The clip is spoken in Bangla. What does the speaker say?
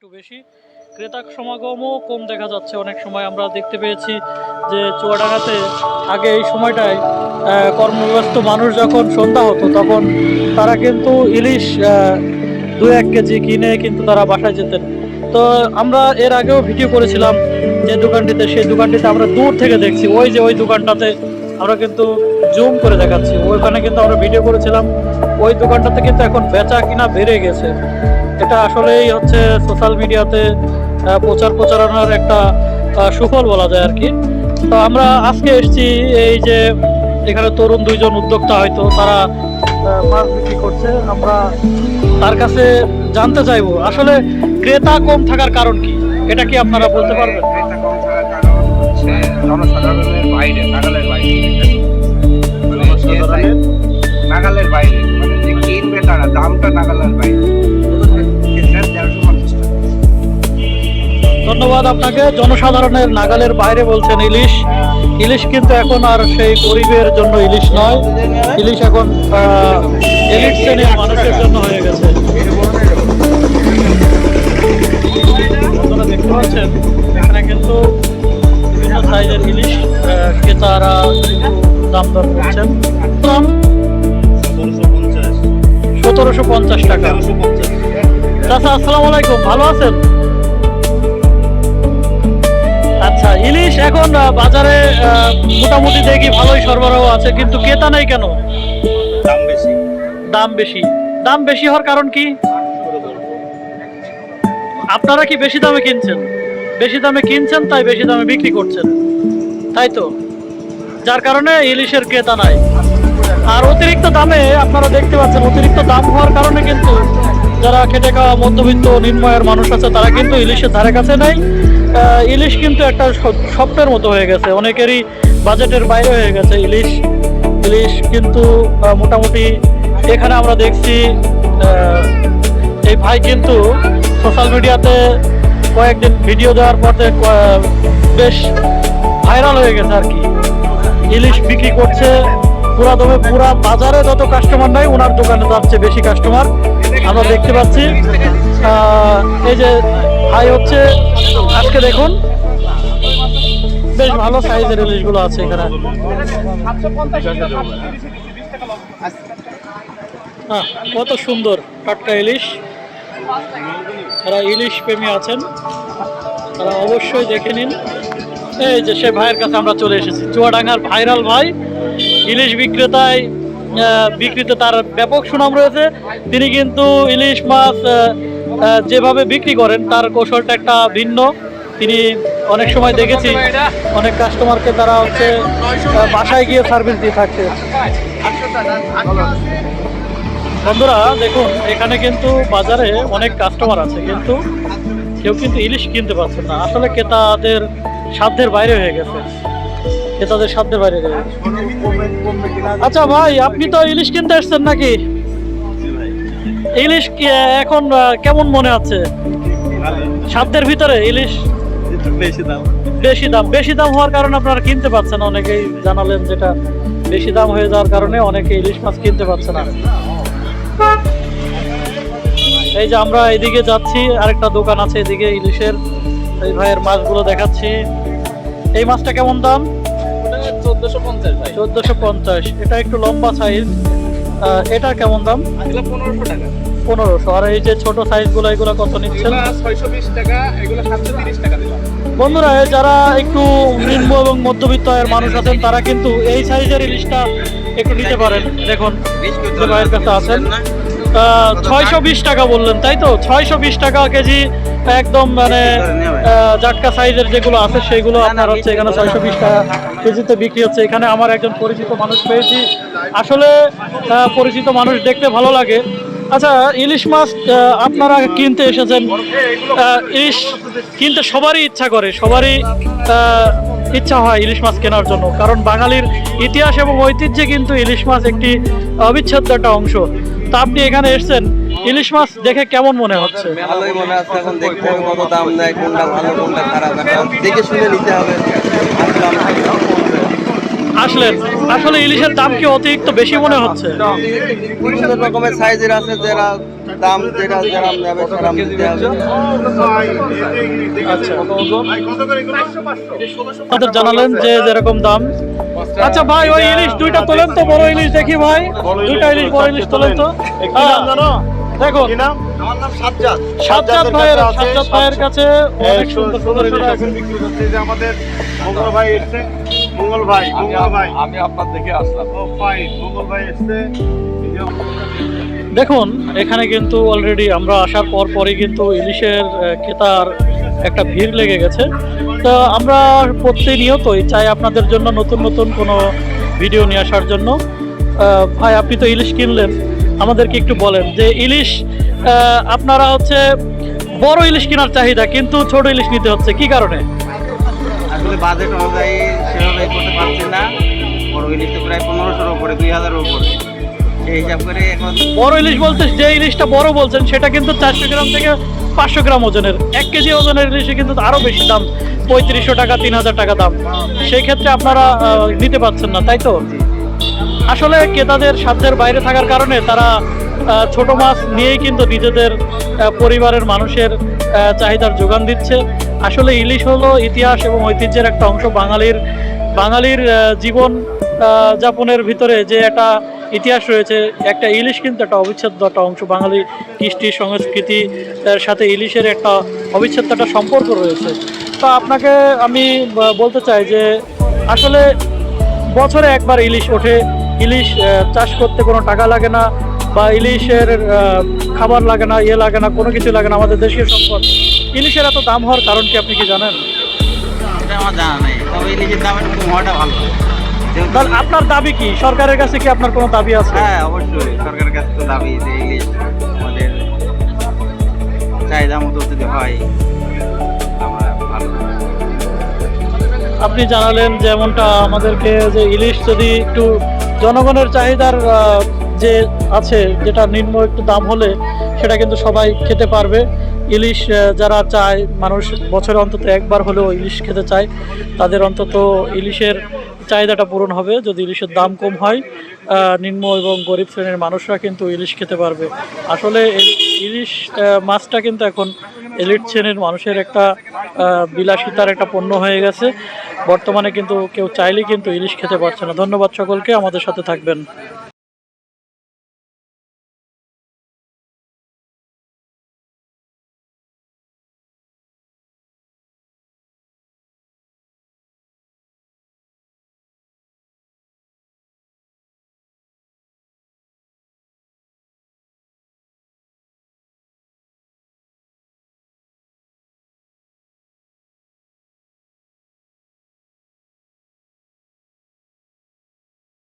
একটু বেশি, ক্রেতা সমাগমও কম দেখা যাচ্ছে। অনেক সময় আমরা দেখতে পেয়েছি যে চুয়াডাঙ্গাতে আগে এই সময়টায় কর্মব্যস্ত মানুষ যখন সন্ধ্যা হতো তখন তারা কিন্তু ইলিশ 2-1 কেজি কিনে কিন্তু তারা বাসায় যেতেন। তো আমরা এর আগেও ভিডিও করেছিলাম যে দোকানটিতে, সেই দোকানটিতে আমরা দূর থেকে দেখছি, ওই যে ওই দোকানটাতে আমরা কিন্তু জুম করে দেখাচ্ছি, ওইখানে কিন্তু আমরা ভিডিও করেছিলাম। ওই দোকানটাতে কিন্তু এখন বেচা কিনা বেড়ে গেছে। এটা আসলেই হচ্ছে সোশ্যাল মিডিয়াতে প্রচার প্রচারণার একটা সুফল বলা যায় আর কি। তো আমরা আজকে এসেছি এই যে এখানে তরুণ দুইজন উদ্যোক্তা, হয়তো তারা মাছ বিক্রি করছে। আমরা তার কাছে জানতে চাইবো আসলে ক্রেতা কম থাকার কারণ কি, এটা কি আপনারা বলতে পারবেন? ক্রেতা কম থাকার কারণ হচ্ছে জনসাধারণের বাইরে, নাগালের বাইরে, জনসাধারণের নাগালের বাইরে, মানে যে কিনবে তারা দামটা নাগালের বাইরে। 1350 টাকা। ধন্যবাদ আপনাকে। জনসাধারণের নাগালের বাইরে বলছেন ইলিশ। ইলিশ কিন্তু এখন আর সেই গরিবের জন্য ইলিশ নয়, ইলিশ এখন এলিট শ্রেণীর মানুষের জন্য হয়ে গেছে। আপনারা দেখতে পাচ্ছেন এখানে কিন্তু বিভিন্ন সাইজের ইলিশ ক্রেতারা কিন্তু দাম দর করছেন। দাম 1750 টাকা। চাচা আসসালামু আলাইকুম, ভালো আছেন? আচ্ছা, ইলিশ এখন বাজারে মোটামুটি দেখি ভালোই সরবরাহ আছে, কিন্তু ক্রেতা নেই কেন? দাম বেশি। দাম বেশি। দাম বেশি হওয়ার কারণ কি? আপনারা কি বেশি দামে কিনছেন? বেশি দামে কিনছেন তাই বেশি দামে বিক্রি করছেন, তাই তো? যার কারণে ইলিশের ক্রেতা নাই। আর অতিরিক্ত দামে আপনারা দেখতে পাচ্ছেন, অতিরিক্ত দাম হওয়ার কারণে কিন্তু যারা খেটে খাওয়া মধ্যবিত্ত নিম্নয়ের মানুষ আছে তারা কিন্তু ইলিশের ধারে কাছে নেই। ইলিশ কিন্তু একটা স্বপ্নের মতো হয়ে গেছে, অনেকেরই বাজেটের বাইরে হয়ে গেছে ইলিশ। ইলিশ কিন্তু মোটামুটি এখানে আমরা দেখছি এই ভাই কিন্তু সোশ্যাল মিডিয়াতে কয়েকদিন ভিডিও দেওয়ার পরে বেশ ভাইরাল হয়ে গেছে আর কি। ইলিশ বিক্রি করছে পুরা দমে, পুরা বাজারে যত কাস্টমার নাই ওনার দোকানে যাচ্ছে বেশি কাস্টমার আমরা দেখতে পাচ্ছি। এই যে ভাই হচ্ছে, আজকে দেখুন বেশ ভালো সাইজের ইলিশগুলো আছে এখানে। কত সুন্দর টাটকা ইলিশ। যারা ইলিশ প্রেমী আছেন তারা অবশ্যই দেখে নিন। এই যে সে ভাইয়ের কাছে আমরা চলে এসেছি, চুয়াডাঙ্গার ভাইরাল ভাই, ইলিশ বিক্রিতে তার ব্যাপক সুনাম রয়েছে। তিনি কিন্তু ইলিশ মাছ যেভাবে বিক্রি করেন তার কৌশলটা একটা ভিন্ন। তিনি অনেক সময় দেখেছি অনেক কাস্টমারকে তারা হচ্ছে বাসায় গিয়ে সার্ভিস দিয়ে থাকছে। বন্ধুরা দেখুন, এখানে কিন্তু বাজারে অনেক কাস্টমার আছে কিন্তু কেউ কিন্তু ইলিশ কিনতে পারছে না। আসলে ক্রেতাদের সাধ্যের বাইরে হয়ে গেছে, ক্রেতাদের সাধ্যের বাইরে হয়ে গেছে। আচ্ছা ভাই, আপনি তো ইলিশ কিনতে এসছেন নাকি? ইলিশ এখন কেমন মনে হচ্ছে? সাধ্যের ভিতরে ইলিশ? বেশি দাম হওয়ার কারণে আপনারা কিনতে পারছেন, অনেকেই জানালেন যেটা বেশি দাম হয়ে যাওয়ার কারণে অনেকে ইলিশ মাছ কিনতে পারছে না। এই যে আমরা এদিকে যাচ্ছি, আরেকটা দোকান আছে এদিকে ইলিশের, এই ভাইয়ের মাছগুলো দেখাচ্ছি। এই মাছটা কেমন দাম? 1450 ভাই। 1450। এটা একটু লম্বা সাইজ, এটা কেমন দাম? 1500 টাকা। 1500। আর এই যে ছোট সাইজগুলো, এগুলো কত নিচ্ছেন? 620 টাকা, এগুলো 730 টাকা দিলাম। বন্ধুরা, যারা একটু নিম্ন এবং মধ্যবিত্ত আয়ের মানুষ আছেন তারা কিন্তু এই সাইজের ইলিশটা একটু নিতে পারেন। দেখুন যে ভাইয়ের কাছে আছেন, 620 টাকা বললেন তাই তো? 620 টাকা কেজি একদম, মানে জাটকা সাইজের যেগুলো আছে সেগুলো আপনার হচ্ছে এখানে 620 টাকা কেজিতে বিক্রি হচ্ছে। এখানে আমার একজন পরিচিত মানুষ পেয়েছি, আসলে পরিচিত মানুষ দেখতে ভালো লাগে। আচ্ছা, ইলিশ মাছ আপনারা কিনতে এসেছেন, ইলিশ কিনতে সবারই ইচ্ছা করে, সবারই ইচ্ছা হয় ইলিশ মাছ কেনার জন্য, কারণ বাঙালির ইতিহাস এবং ঐতিহ্যে কিন্তু ইলিশ মাছ একটি অবিচ্ছেদ্য একটা অংশ। তা আপনি এখানে এসেছেন, ইলিশ মাছ দেখে কেমন মনে হচ্ছে? ভালোই মনে হচ্ছে। এখন দেখতে হবে কত দাম নেয়, কোনটা ভালো কোনটা খারাপ, এখন দেখে শুনে নিতে হবে। আসলেন, আসলে ইলিশের দাম কি অতিরিক্ত বেশি মনে হচ্ছে? বিভিন্ন রকমের সাইজের আছে, যারা দাম যেটা যেরকম নেবে সেরকম দিতে হবে। আচ্ছা, আমাদের জানালেন যে যেরকম দাম। আচ্ছা ভাই, ওই ইলিশ দুইটা তোলেন তো, বড় ইলিশ দেখি ভাই, দুইটা ইলিশ বড় ইলিশ তোলেন তো। দেখুন আমার নাম সাজ্জাদ। সাজ্জাদ ভাইয়ের কাছে অনেক সুন্দর সুন্দর ইলিশ আছে। আমাদের মঙ্গল ভাই এসছে, আমি আপনার দেখে আসলাম। মঙ্গল ভাই এসছে। দেখুন এখানে কিন্তু অলরেডি আমরা আসার পরই কিন্তু ইলিশের ক্রেতার একটা ভিড় লেগে গেছে। তো আমরা প্রতিনিয়তই চাই আপনাদের জন্য নতুন নতুন কোনো ভিডিও নিয়ে আসার জন্য। ভাই, আপনি তো ইলিশ কিনলেন, আমাদেরকে একটু বলেন যে ইলিশ আপনারা হচ্ছে বড় ইলিশ কেনার চাহিদা, কিন্তু ছোট ইলিশ নিতে হচ্ছে কি কারণে? আসলে বাজেট অনুযায়ী সেভাবে করতে পারছি না। বড় ইলিশ তো প্রায় 1500-র উপরে, 2000-এর উপরে, সেই হিসাব করে এখন বড় ইলিশ বলতে যে ইলিশটা বড় বলছেন সেটা কিন্তু 400 গ্রাম থেকে 500 গ্রাম ওজনের। 1 কেজি ওজনের ইলিশে কিন্তু আরো বেশি দাম, 3500 টাকা 3000 টাকা দাম। সেই ক্ষেত্রে আপনারা নিতে পারছেন না, তাই তো? আসলে ক্রেতাদের সাধ্যের বাইরে থাকার কারণে তারা ছোট মাছ নিয়েই কিন্তু নিজেদের পরিবারের মানুষের চাহিদার যোগান দিচ্ছে। আসলে ইলিশ হলো ইতিহাস এবং ঐতিহ্যের একটা অংশ। বাঙালির জীবন যাপনের ভিতরে যে একটা ইতিহাস রয়েছে, একটা ইলিশ কিন্তু একটা অবিচ্ছেদ্য একটা অংশ। বাঙালি কৃষ্টি সংস্কৃতির সাথে ইলিশের একটা অবিচ্ছেদ্য একটা সম্পর্ক রয়েছে। তো আপনাকে আমি বলতে চাই যে আসলে বছরে একবার ইলিশ ওঠে। ইলিশ চাষ করতে কোনো টাকা লাগে না, বা ইলিশের খাবার লাগে না, লাগে না, কোনো কিছু লাগে না, আমাদের দেশীয় সম্পদ। ইলিশের এত দাম হওয়ার কারণ কি আপনি কি জানেন? এটা আমার জানা নেই, তবে ইলিশের দাম একটু কম হওয়াটা ভালো। তাহলে আপনার দাবি কি? সরকারের কাছে কি আপনার কোনো দাবি আছে? হ্যাঁ, অবশ্যই সরকারের কাছে তো দাবি যে ইলিশ আমাদের চাহিদা মতো যদি হয় আমরা ভালো। আপনি জানালেন যেমনটা আমাদেরকে, যে ইলিশ যদি একটু জনগণের চাহিদার যে আছে, যেটা নিম্ন একটু দাম হলে সেটা কিন্তু সবাই খেতে পারবে। ইলিশ যারা চায়, মানুষ বছরে অন্তত একবার হলেও ইলিশ খেতে চায়, তাদের অন্তত ইলিশের চাহিদাটা পূরণ হবে। যদি ইলিশের দাম কম হয়, নিম্ন এবং গরিব শ্রেণীর মানুষরা কিন্তু ইলিশ খেতে পারবে। আসলে ইলিশ মাছটা কিন্তু এখন এলিট শ্রেণীর মানুষের একটা বিলাসিতার একটা পণ্য হয়ে গেছে। বর্তমানে কিন্তু কেউ চাইলেই কিন্তু ইলিশ খেতে পারছে না। ধন্যবাদ সকলকে, আমাদের সাথে থাকবেন।